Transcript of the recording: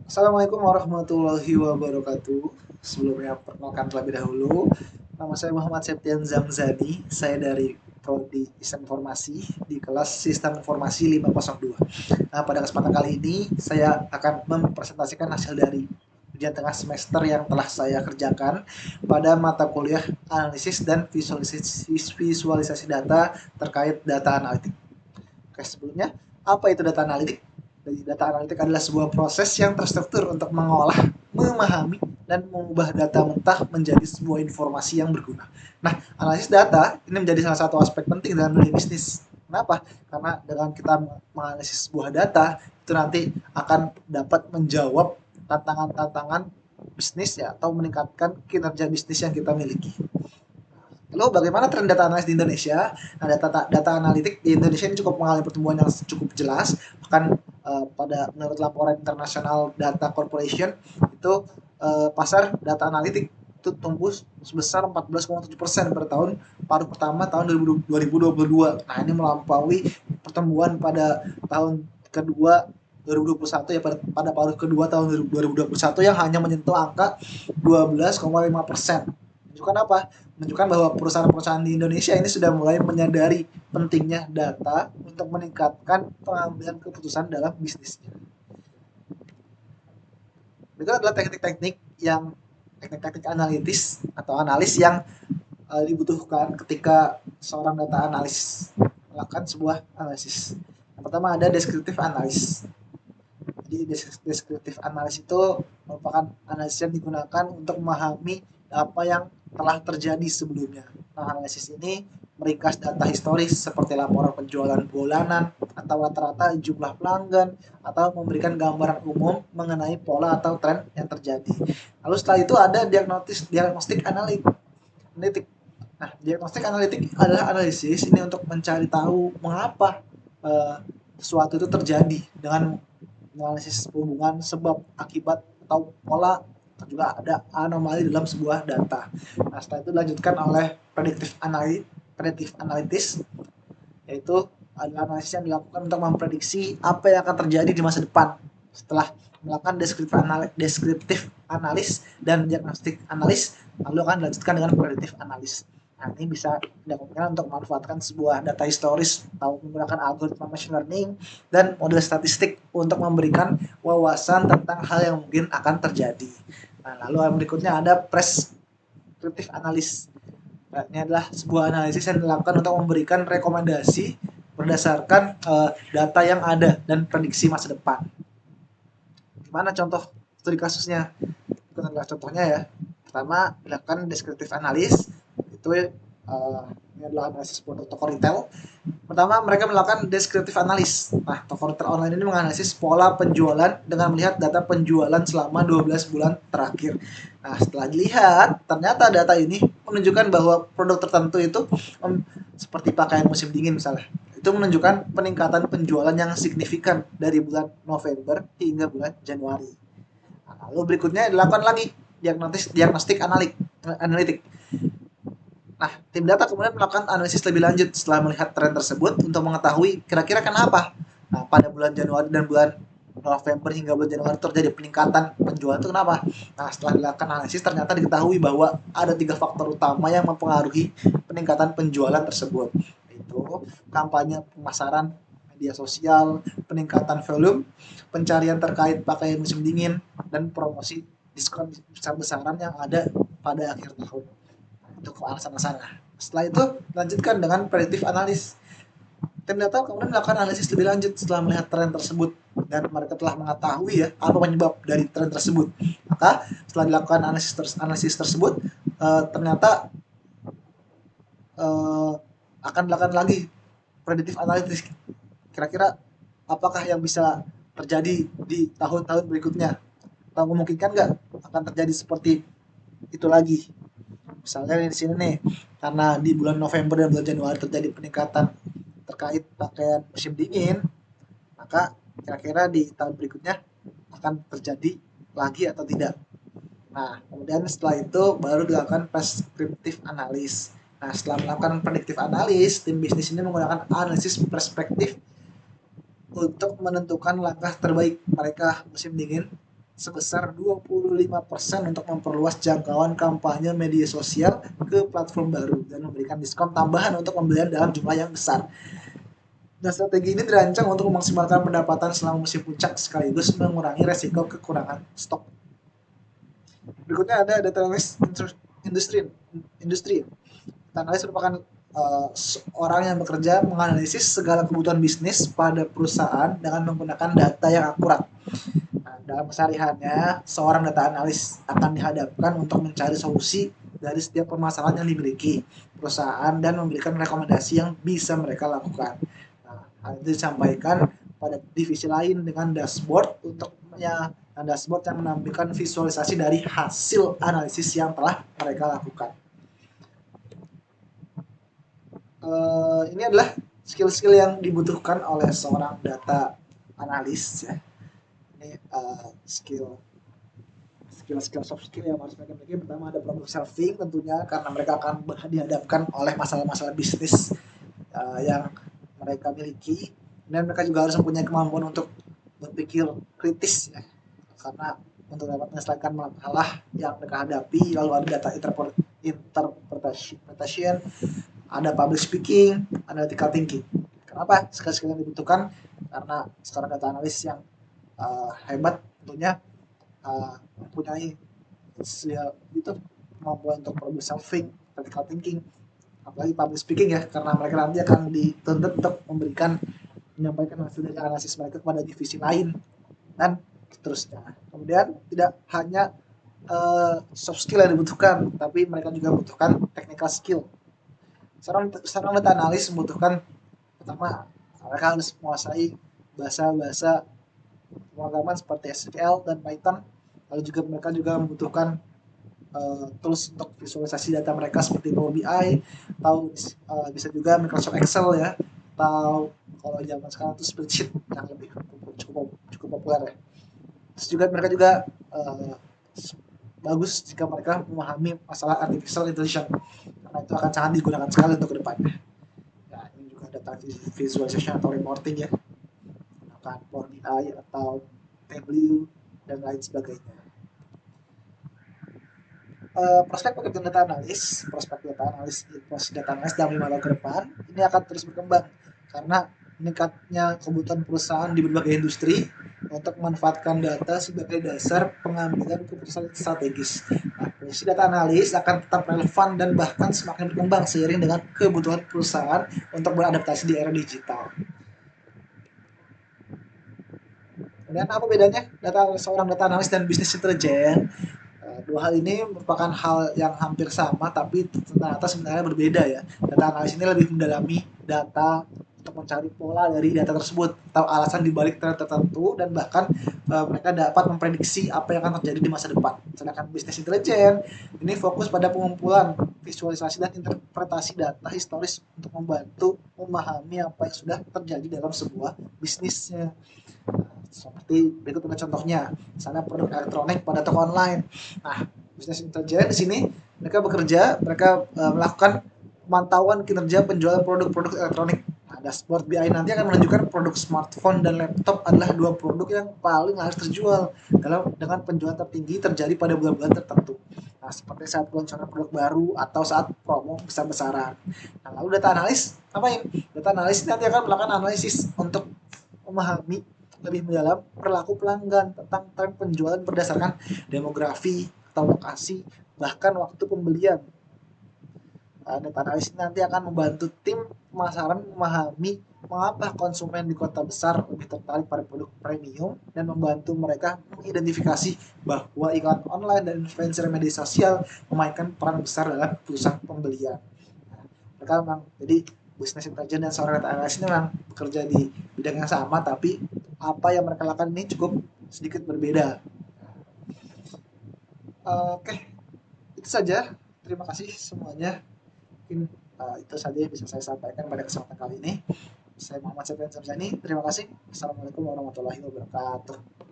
Assalamualaikum warahmatullahi wabarakatuh. Sebelumnya perkenalkan terlebih dahulu, nama saya Muhammad Septian Zamzani. Saya dari Prodi Sistem Informasi di kelas Sistem Informasi 502. Nah, pada kesempatan kali ini saya akan mempresentasikan hasil dari ujian tengah semester yang telah saya kerjakan pada mata kuliah analisis dan visualisasi data terkait data analitik. Oke, sebelumnya apa itu data analitik? Data analitik adalah sebuah proses yang terstruktur untuk mengolah, memahami, dan mengubah data mentah menjadi sebuah informasi yang berguna. Nah, analisis data ini menjadi salah satu aspek penting dalam dunia bisnis. Kenapa? Karena dengan kita menganalisis sebuah data, itu nanti akan dapat menjawab tantangan-tantangan bisnis ya, atau meningkatkan kinerja bisnis yang kita miliki. Lalu bagaimana tren data analis di Indonesia? Nah, data analitik di Indonesia ini cukup mengalami pertumbuhan yang cukup jelas. Bahkan pada menurut laporan International Data Corporation itu pasar data analitik itu tumbuh sebesar 14,7% per tahun paruh pertama tahun 2022. Nah, ini melampaui pertumbuhan pada tahun kedua 2021 ya, pada paruh kedua tahun 2021 yang hanya menyentuh angka 12,5%. Menunjukkan apa? Menunjukkan bahwa perusahaan-perusahaan di Indonesia ini sudah mulai menyadari pentingnya data untuk meningkatkan pengambilan keputusan dalam bisnisnya. Itu adalah teknik-teknik analitis atau analis yang dibutuhkan ketika seorang data analis melakukan sebuah analisis. Yang pertama ada deskriptif analis. Jadi deskriptif analis itu merupakan analisis yang digunakan untuk memahami apa yang telah terjadi sebelumnya. Nah, analisis ini meringkas data historis seperti laporan penjualan bulanan atau rata-rata jumlah pelanggan atau memberikan gambaran umum mengenai pola atau tren yang terjadi. Lalu setelah itu ada diagnostik analitik. Nah, diagnostik analitik adalah analisis ini untuk mencari tahu mengapa sesuatu itu terjadi dengan analisis hubungan sebab akibat atau pola, juga ada anomali dalam sebuah data. Nah, setelah itu dilanjutkan oleh predictive analytics, yaitu adalah analisis yang dilakukan untuk memprediksi apa yang akan terjadi di masa depan. Setelah melakukan deskriptif analis dan diagnostik analis, lalu akan dilanjutkan dengan predictive analis. Nah, ini bisa dilakukan untuk memanfaatkan sebuah data historis atau menggunakan algoritma machine learning dan model statistik untuk memberikan wawasan tentang hal yang mungkin akan terjadi. Nah, lalu yang berikutnya ada prescriptive analysis. Nah, ini adalah sebuah analisis yang dilakukan untuk memberikan rekomendasi berdasarkan data yang ada dan prediksi masa depan. Gimana contoh studi kasusnya? Itu adalah contohnya ya. Pertama, dilakukan deskriptif analis. Itu ini adalah analisis produk toko retail. Pertama, mereka melakukan deskriptif analis. Nah, toko retail online ini menganalisis pola penjualan dengan melihat data penjualan selama 12 bulan terakhir. Nah, setelah dilihat, ternyata data ini menunjukkan bahwa produk tertentu itu seperti pakaian musim dingin misalnya, itu menunjukkan peningkatan penjualan yang signifikan dari bulan November hingga bulan Januari. Nah, lalu berikutnya dilakukan lagi diagnostik analitik. Nah, tim data kemudian melakukan analisis lebih lanjut setelah melihat tren tersebut untuk mengetahui kira-kira kenapa. Nah, pada bulan Januari dan bulan November hingga bulan Januari terjadi peningkatan penjualan itu kenapa? Nah, setelah dilakukan analisis ternyata diketahui bahwa ada 3 faktor utama yang mempengaruhi peningkatan penjualan tersebut. Yaitu kampanye pemasaran media sosial, peningkatan volume, pencarian terkait pakaian musim dingin, dan promosi diskon besar-besaran yang ada pada akhir tahun. Untuk alasan-alasan. Setelah itu lanjutkan dengan predictive analysis. Tim data kemudian melakukan analisis lebih lanjut setelah melihat tren tersebut dan mereka telah mengetahui ya apa penyebab dari tren tersebut. Maka setelah dilakukan analisis tersebut ternyata akan dilakukan lagi predictive analysis. Kira-kira apakah yang bisa terjadi di tahun-tahun berikutnya? Atau memungkinkan nggak akan terjadi seperti itu lagi? Misalnya di sini nih, karena di bulan November dan bulan Januari terjadi peningkatan terkait pakaian musim dingin, maka kira-kira di tahun berikutnya akan terjadi lagi atau tidak. Nah, kemudian setelah itu baru dilakukan prescriptive analysis. Nah, setelah melakukan predictive analysis, tim bisnis ini menggunakan analisis perspektif untuk menentukan langkah terbaik mereka musim dingin sebesar 25% untuk memperluas jangkauan kampanye media sosial ke platform baru dan memberikan diskon tambahan untuk pembelian dalam jumlah yang besar. Dan strategi ini dirancang untuk memaksimalkan pendapatan selama musim puncak sekaligus mengurangi resiko kekurangan stok. Berikutnya ada data analis industri. Industri. Data analis merupakan orang yang bekerja menganalisis segala kebutuhan bisnis pada perusahaan dengan menggunakan data yang akurat. Nah, dalam kesehariannya, seorang data analis akan dihadapkan untuk mencari solusi dari setiap permasalahan yang dimiliki perusahaan dan memberikan rekomendasi yang bisa mereka lakukan. Nah, hal itu disampaikan pada divisi lain dengan dashboard dashboard yang menampilkan visualisasi dari hasil analisis yang telah mereka lakukan. Ini adalah skill-skill yang dibutuhkan oleh seorang data analis ya. Ini skill soft skill yang harus mereka miliki. Pertama ada problem solving tentunya karena mereka akan dihadapkan oleh masalah-masalah bisnis yang mereka miliki, dan mereka juga harus mempunyai kemampuan untuk berpikir kritis ya, karena untuk dapat menyelesaikan masalah yang mereka hadapi. Lalu ada data interpretation, ada public speaking, analytical thinking. Kenapa skill-skill yang dibutuhkan? Karena sekarang data analis yang hebat tentunya mempunyai itu kemampuan untuk problem solving, critical thinking, apalagi public speaking ya, karena mereka nanti akan dituntut untuk menyampaikan hasil dari analisis mereka kepada divisi lain dan seterusnya. Kemudian tidak hanya soft skill yang dibutuhkan, tapi mereka juga membutuhkan technical skill. Seorang data analis membutuhkan pertama mereka harus menguasai bahasa-bahasa pemrograman seperti SQL dan Python. Lalu juga mereka juga membutuhkan tools untuk visualisasi data mereka seperti Power BI, atau bisa juga Microsoft Excel ya, atau kalau zaman sekarang itu spreadsheet yang lebih cukup populer ya. Terus juga mereka juga bagus jika mereka memahami masalah artificial intelligence, karena itu akan sangat digunakan sekali untuk kedepannya. Nah, ini juga data visualization atau reporting ya, menggunakan Power BI atau Tableau dan lain sebagainya. Prospek pekerjaan data analis data analis dalam 5 tahun ke depan ini akan terus berkembang karena meningkatnya kebutuhan perusahaan di berbagai industri untuk memanfaatkan data sebagai dasar pengambilan keputusan strategis. Nah, posisi data analis akan tetap relevan dan bahkan semakin berkembang seiring dengan kebutuhan perusahaan untuk beradaptasi di era digital. Kemudian apa bedanya seorang data analis dan bisnis intelijen? Dua hal ini merupakan hal yang hampir sama, tapi ternyata sebenarnya berbeda ya. Data analis ini lebih mendalami data untuk mencari pola dari data tersebut atau alasan dibalik tren tertentu, dan bahkan mereka dapat memprediksi apa yang akan terjadi di masa depan. Sedangkan bisnis intelijen ini fokus pada pengumpulan, visualisasi, dan interpretasi data historis untuk membantu memahami apa yang sudah terjadi dalam sebuah bisnisnya. Seperti berikut ada contohnya, misalnya produk elektronik pada toko online. Nah, bisnis intelijen di sini mereka melakukan pemantauan kinerja penjualan produk-produk elektronik. Nah, dashboard BI nanti akan menunjukkan produk smartphone dan laptop adalah dua produk yang paling laris terjual dengan penjualan tertinggi terjadi pada bulan-bulan tertentu. Nah, seperti saat peluncuran produk baru atau saat promo besar-besaran. Nah, lalu data analis ngapain? Data analis nanti akan melakukan analisis untuk memahami lebih mendalam perilaku pelanggan tentang tren penjualan berdasarkan demografi atau lokasi, bahkan waktu pembelian. Data analis nanti akan membantu tim pemasaran memahami mengapa konsumen di kota besar lebih tertarik pada produk premium, dan membantu mereka mengidentifikasi bahwa iklan online dan influencer media sosial memainkan peran besar dalam keputusan pembelian. Mereka memang jadi bisnis intelijen dan seorang data analis ini memang bekerja di bidang yang sama, tapi apa yang mereka lakukan ini cukup sedikit berbeda. Oke, itu saja. Terima kasih semuanya. Mungkin itu saja yang bisa saya sampaikan pada kesempatan kali ini. Saya Muhammad Septian Samsani. Terima kasih. Assalamualaikum warahmatullahi wabarakatuh.